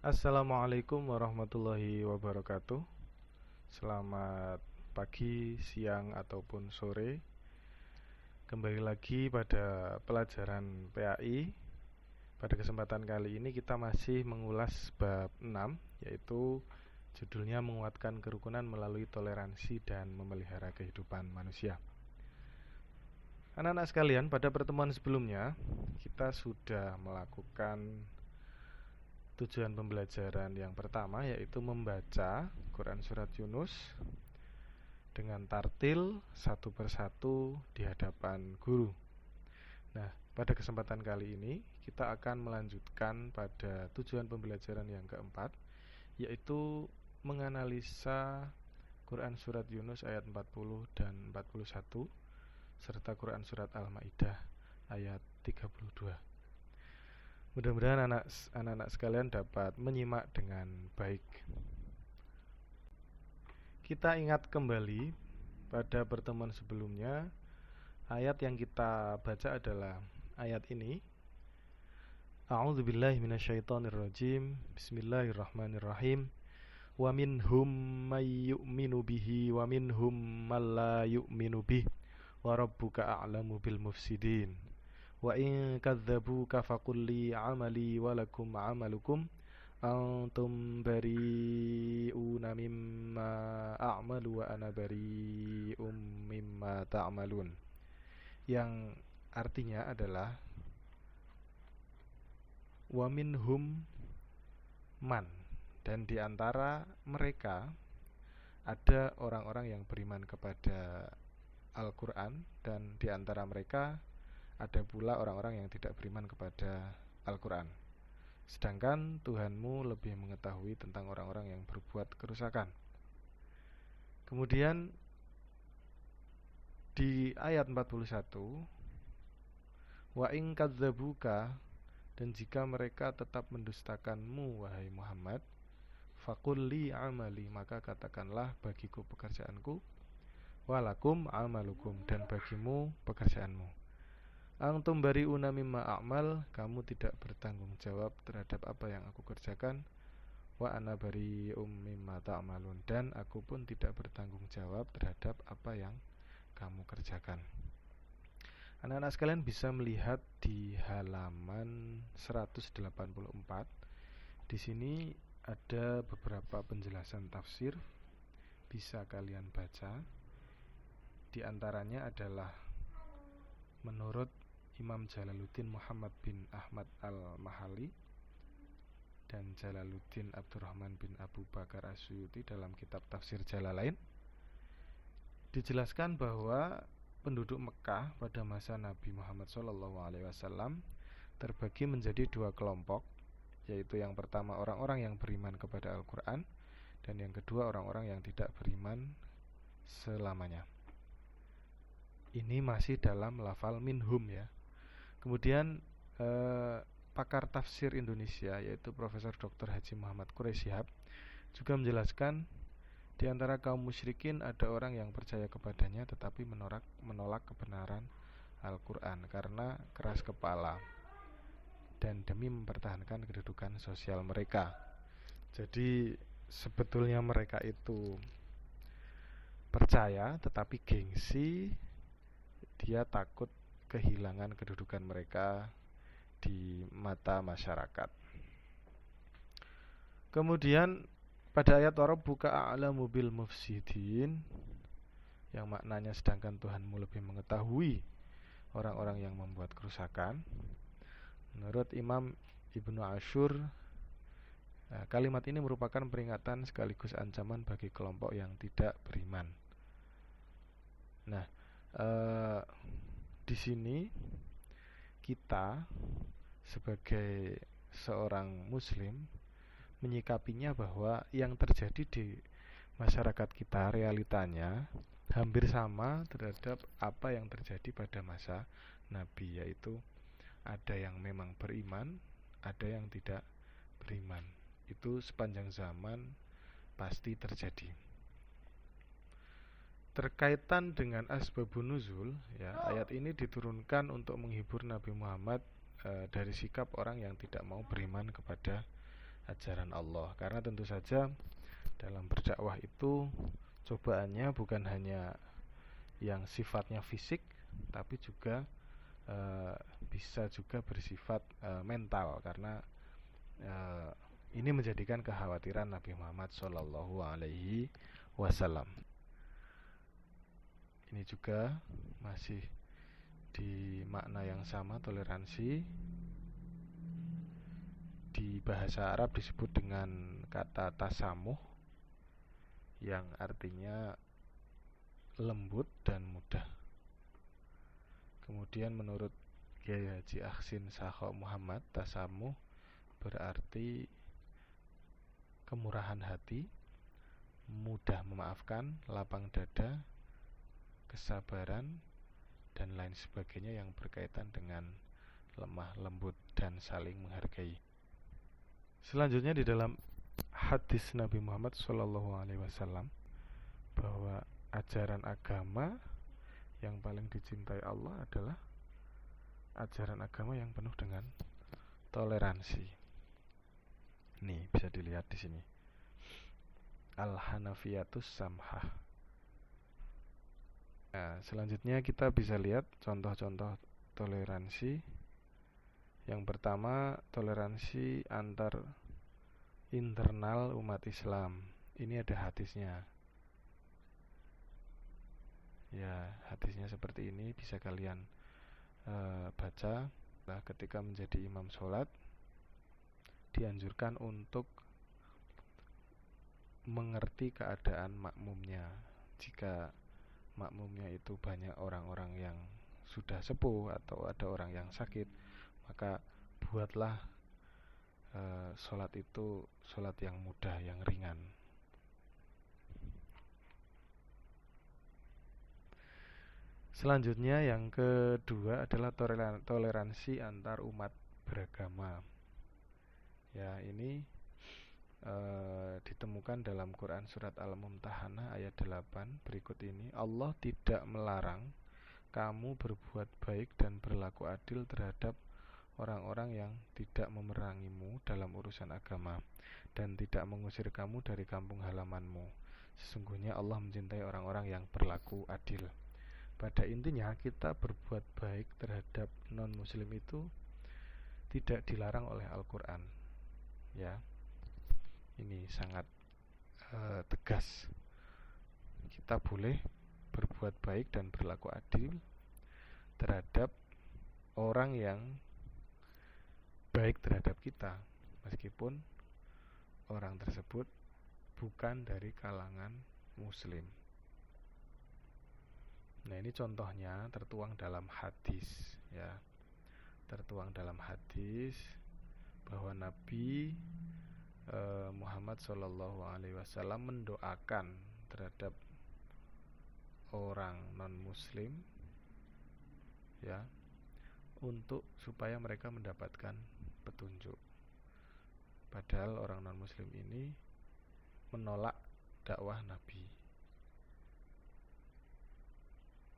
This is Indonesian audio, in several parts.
Assalamualaikum warahmatullahi wabarakatuh. Selamat pagi, siang, ataupun sore. Kembali lagi pada pelajaran PAI. Pada kesempatan kali ini kita masih mengulas bab 6, yaitu judulnya menguatkan kerukunan melalui toleransi dan memelihara kehidupan manusia. Anak-anak sekalian, pada pertemuan sebelumnya kita sudah melakukan tujuan pembelajaran yang pertama, yaitu membaca Quran Surat Yunus dengan tartil satu persatu di hadapan guru. Nah, pada kesempatan kali ini kita akan melanjutkan pada tujuan pembelajaran yang keempat, yaitu menganalisa Quran Surat Yunus ayat 40 dan 41 serta Quran Surat Al-Ma'idah ayat 32. Mudah-mudahan anak-anak sekalian dapat menyimak dengan baik. Kita ingat kembali pada pertemuan sebelumnya, ayat yang kita baca adalah ayat ini. A'udzubillahi minasyaitonirrajim. Bismillahirrahmanirrahim. Wa minhum may yu'minu bihi wa minhum man la yu'minu bihi wa rabbuka a'lamu bil mufsidin. Wa in kadzabuka faqul li 'amali wa lakum 'amalukum antum bari'una mimma a'malu wa ana bari'um mimma ta'malun. Yang artinya adalah wa minhum man, dan di antara mereka ada orang-orang yang beriman kepada Al-Qur'an, dan di antara mereka ada pula orang-orang yang tidak beriman kepada Al-Quran. Sedangkan Tuhanmu lebih mengetahui tentang orang-orang yang berbuat kerusakan. Kemudian di ayat 41, wa in kadzabuka, dan jika mereka tetap mendustakanmu wahai Muhammad, faqul li amali, maka katakanlah bagiku pekerjaanku, walakum amalukum, dan bagimu pekerjaanmu. Antum bari'una mimma a'mal, kamu tidak bertanggung jawab terhadap apa yang aku kerjakan, wa ana bari'um mimma ta'malun, dan aku pun tidak bertanggung jawab terhadap apa yang kamu kerjakan. Anak-anak sekalian bisa melihat di halaman 184. Di sini ada beberapa penjelasan tafsir, bisa kalian baca. Di antaranya adalah menurut Imam Jalaluddin Muhammad bin Ahmad al-Mahali dan Jalaluddin Abdurrahman bin Abu Bakar As-Suyuti dalam kitab Tafsir Jalalain, dijelaskan bahwa penduduk Mekah pada masa Nabi Muhammad SAW terbagi menjadi dua kelompok, yaitu yang pertama orang-orang yang beriman kepada Al-Quran, dan yang kedua orang-orang yang tidak beriman selamanya. Ini masih dalam lafal minhum ya. Kemudian pakar tafsir Indonesia, yaitu Profesor Dr. Haji Muhammad Quraish Shihab, juga menjelaskan di antara kaum musyrikin ada orang yang percaya kepadanya tetapi menolak kebenaran Al-Quran karena keras kepala dan demi mempertahankan kedudukan sosial mereka. Jadi sebetulnya mereka itu percaya tetapi gengsi, dia takut kehilangan kedudukan mereka di mata masyarakat. Kemudian pada ayat Rabbuka a'lamu bil mufsidin, yang maknanya sedangkan Tuhanmu lebih mengetahui orang-orang yang membuat kerusakan, menurut Imam Ibnu Ashur, kalimat ini merupakan peringatan sekaligus ancaman bagi kelompok yang tidak beriman. Nah, di sini kita sebagai seorang muslim menyikapinya bahwa yang terjadi di masyarakat kita realitanya hampir sama terhadap apa yang terjadi pada masa Nabi, yaitu ada yang memang beriman, ada yang tidak beriman. Itu sepanjang zaman pasti terjadi. Terkaitan dengan asbabun nuzul, ya, ayat ini diturunkan untuk menghibur Nabi Muhammad dari sikap orang yang tidak mau beriman kepada ajaran Allah. Karena tentu saja dalam berdakwah itu cobaannya bukan hanya yang sifatnya fisik, tapi juga bisa juga bersifat mental, karena ini menjadikan kekhawatiran Nabi Muhammad Shallallahu Alaihi Wasallam. Ini juga masih di makna yang sama, toleransi. Di bahasa Arab disebut dengan kata tasamuh, yang artinya lembut dan mudah. Kemudian menurut Kiai Haji Ahsin Sakho Muhammad, tasamuh berarti kemurahan hati, mudah memaafkan, lapang dada, kesabaran, dan lain sebagainya yang berkaitan dengan lemah lembut dan saling menghargai. Selanjutnya di dalam hadis Nabi Muhammad SAW bahwa ajaran agama yang paling dicintai Allah adalah ajaran agama yang penuh dengan toleransi. Nih bisa dilihat di sini. Al-Hanafiyatus Samhah. Nah, selanjutnya kita bisa lihat contoh-contoh toleransi. Yang pertama, toleransi antar internal umat Islam. Ini ada hadisnya. Ya, hadisnya seperti ini, bisa kalian baca. Nah, ketika menjadi imam sholat, dianjurkan untuk mengerti keadaan makmumnya. Jika makmumnya itu banyak orang-orang yang sudah sepuh atau ada orang yang sakit, maka buatlah sholat itu sholat yang mudah, yang ringan. Selanjutnya yang kedua adalah toleransi antar umat beragama. Ya, ini ditemukan dalam Quran surat Al-Mumtahanah ayat 8 berikut ini. Allah tidak melarang kamu berbuat baik dan berlaku adil terhadap orang-orang yang tidak memerangimu dalam urusan agama dan tidak mengusir kamu dari kampung halamanmu. Sesungguhnya Allah mencintai orang-orang yang berlaku adil. Pada intinya kita berbuat baik terhadap non-muslim itu tidak dilarang oleh Al-Quran. Ya, ini sangat tegas. Kita boleh berbuat baik dan berlaku adil terhadap orang yang baik terhadap kita, meskipun orang tersebut bukan dari kalangan muslim. Nah, ini contohnya tertuang dalam hadis, ya. Tertuang dalam hadis bahwa Nabi Muhammad SAW mendoakan terhadap orang non-muslim, ya, untuk supaya mereka mendapatkan petunjuk. Padahal orang non-muslim ini menolak dakwah Nabi.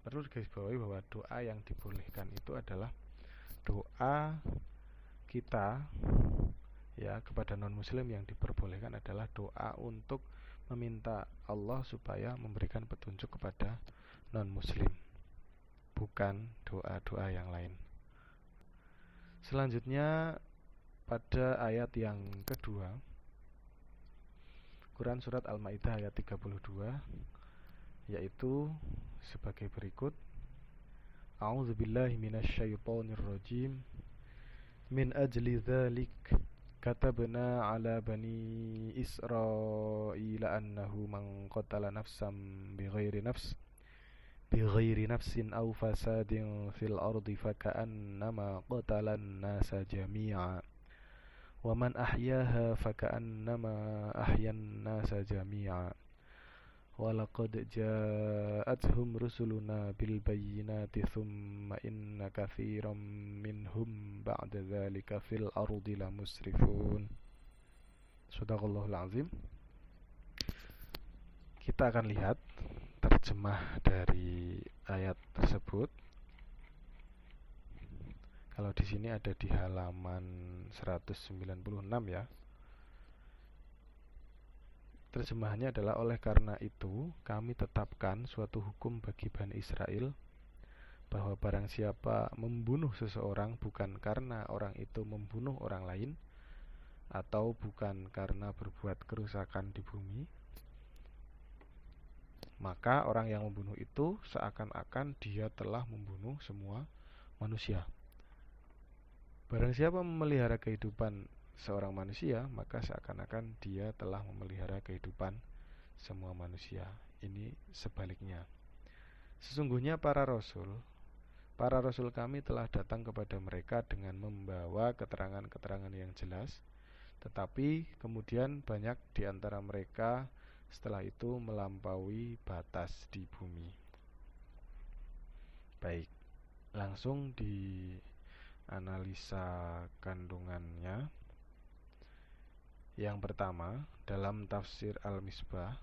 Perlu digarisbawahi bahwa doa yang dibolehkan itu adalah doa kita, ya, kepada non-muslim. Yang diperbolehkan adalah doa untuk meminta Allah supaya memberikan petunjuk kepada non-muslim, bukan doa-doa yang lain. Selanjutnya pada ayat yang kedua, Quran surat Al-Maidah ayat 32, yaitu sebagai berikut. A'udzubillahi minasyaitonirrajim. Min ajli dzalik katabna ala bani Israila annahu man qatala nafsan bighairi nafsin aw fasadin fil ardi faka'annama qatalan nasa jami'a wa man ahyaha faka'annama ahyan nasa jami'a wa laqad ja'atuhum rusuluna bil bayyinati thumma inna katsiran minhum ba'da dzalika fil ardi lamusrifun. Shadaqallahul azim. Kita akan lihat terjemah dari ayat tersebut. Kalau di sini ada di halaman 196, ya. Terjemahannya adalah oleh karena itu kami tetapkan suatu hukum bagi Bani Israel bahwa barang siapa membunuh seseorang bukan karena orang itu membunuh orang lain atau bukan karena berbuat kerusakan di bumi, maka orang yang membunuh itu seakan-akan dia telah membunuh semua manusia. Barang siapa memelihara kehidupan seorang manusia, maka seakan-akan dia telah memelihara kehidupan semua manusia. Ini sebaliknya. Sesungguhnya para rasul kami telah datang kepada mereka dengan membawa keterangan-keterangan yang jelas, tetapi kemudian banyak di antara mereka setelah itu melampaui batas di bumi. Baik, langsung di analisa kandungannya. Yang pertama, dalam tafsir Al-Misbah,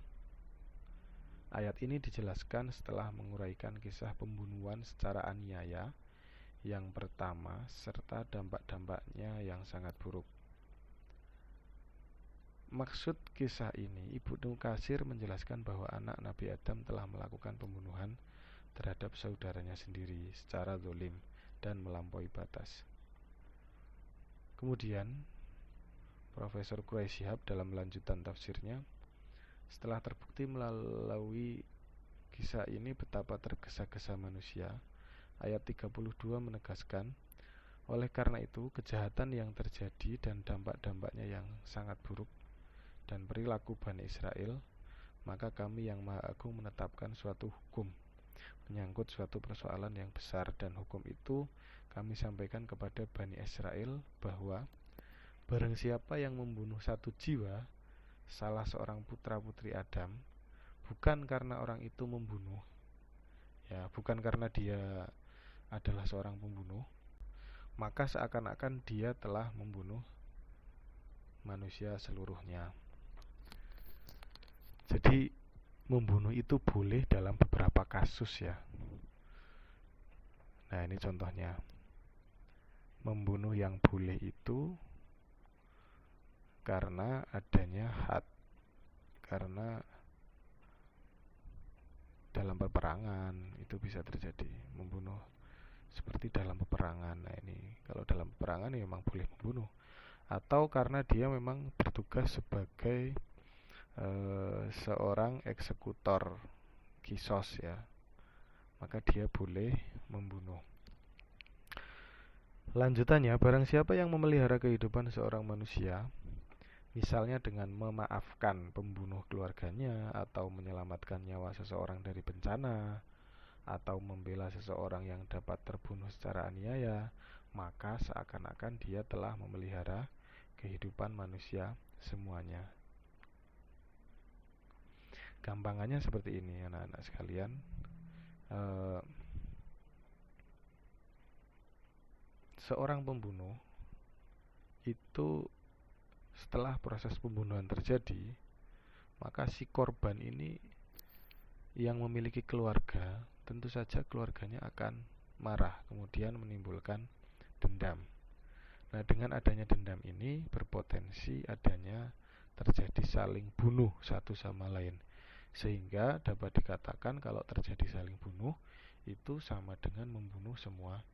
ayat ini dijelaskan setelah menguraikan kisah pembunuhan secara aniaya yang pertama serta dampak-dampaknya yang sangat buruk. Maksud kisah ini, Ibnu Katsir menjelaskan bahwa anak Nabi Adam telah melakukan pembunuhan terhadap saudaranya sendiri secara zalim dan melampaui batas. Kemudian Profesor Quraish Shihab dalam lanjutan tafsirnya, setelah terbukti melalui kisah ini betapa tergesa-gesa manusia, ayat 32 menegaskan, oleh karena itu kejahatan yang terjadi dan dampak-dampaknya yang sangat buruk dan perilaku Bani Israel, maka kami yang Maha Agung menetapkan suatu hukum menyangkut suatu persoalan yang besar, dan hukum itu kami sampaikan kepada Bani Israel bahwa barang siapa yang membunuh satu jiwa, salah seorang putra-putri Adam, bukan karena orang itu membunuh, ya, bukan karena dia adalah seorang pembunuh, maka seakan-akan dia telah membunuh manusia seluruhnya. Jadi membunuh itu boleh dalam beberapa kasus, ya. Nah, ini contohnya. Membunuh yang boleh itu karena adanya had, karena dalam peperangan itu bisa terjadi membunuh seperti dalam peperangan. Nah, ini kalau dalam peperangan ya memang boleh membunuh, atau karena dia memang bertugas sebagai seorang eksekutor kisos, ya, maka dia boleh membunuh. Lanjutannya, barang siapa yang memelihara kehidupan seorang manusia, misalnya dengan memaafkan pembunuh keluarganya, atau menyelamatkan nyawa seseorang dari bencana, atau membela seseorang yang dapat terbunuh secara aniaya, maka seakan-akan dia telah memelihara kehidupan manusia semuanya. Gampangannya seperti ini, anak-anak sekalian. Seorang pembunuh itu setelah proses pembunuhan terjadi, maka si korban ini yang memiliki keluarga, tentu saja keluarganya akan marah, kemudian menimbulkan dendam. Nah, dengan adanya dendam ini berpotensi adanya terjadi saling bunuh satu sama lain, sehingga dapat dikatakan kalau terjadi saling bunuh itu sama dengan membunuh semua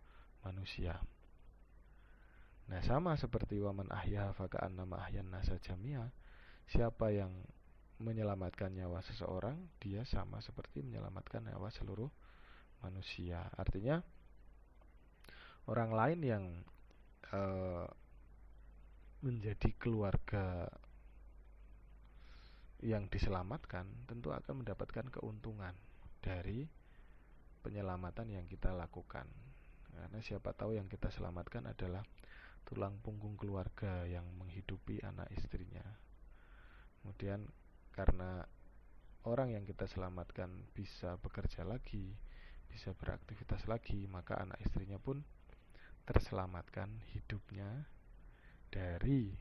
manusia. Nah, sama seperti waman ahya faka'annama ahyan nasa jamia, siapa yang menyelamatkan nyawa seseorang, dia sama seperti menyelamatkan nyawa seluruh manusia. Artinya orang lain yang menjadi keluarga yang diselamatkan tentu akan mendapatkan keuntungan dari penyelamatan yang kita lakukan, karena siapa tahu yang kita selamatkan adalah tulang punggung keluarga yang menghidupi anak istrinya. Kemudian karena orang yang kita selamatkan bisa bekerja lagi, bisa beraktivitas lagi, maka anak istrinya pun terselamatkan hidupnya dari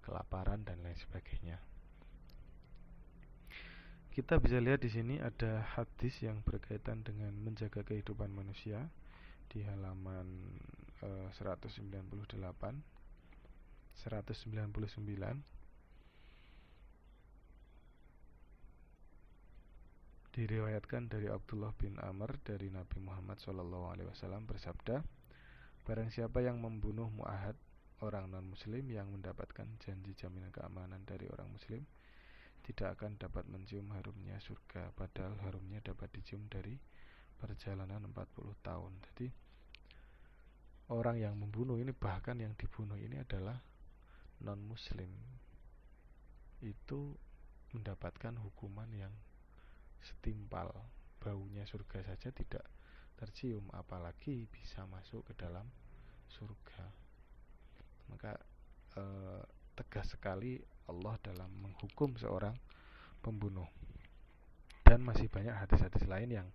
kelaparan dan lain sebagainya. Kita bisa lihat di sini ada hadis yang berkaitan dengan menjaga kehidupan manusia di halaman 198, 199. Diriwayatkan dari Abdullah bin Amr dari Nabi Muhammad SAW bersabda, barang siapa yang membunuh mu'ahad, orang non-muslim yang mendapatkan janji jaminan keamanan dari orang muslim, tidak akan dapat mencium harumnya surga, padahal harumnya dapat dicium dari perjalanan 40 tahun. Jadi orang yang membunuh ini, bahkan yang dibunuh ini adalah non-muslim, itu mendapatkan hukuman yang setimpal. Baunya surga saja tidak tercium, apalagi bisa masuk ke dalam surga. Maka tegas sekali Allah dalam menghukum seorang pembunuh. Dan masih banyak hadis-hadis lain yang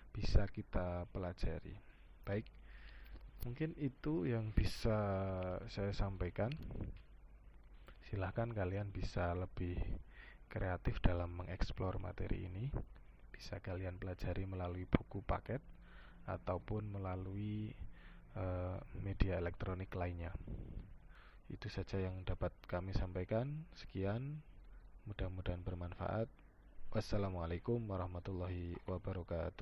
bisa kita pelajari. Baik, mungkin itu yang bisa saya sampaikan. Silahkan kalian bisa lebih kreatif dalam mengeksplor materi ini. Bisa kalian pelajari melalui buku paket ataupun melalui media elektronik lainnya. Itu saja yang dapat kami sampaikan. Sekian, mudah-mudahan bermanfaat. Wassalamualaikum warahmatullahi wabarakatuh.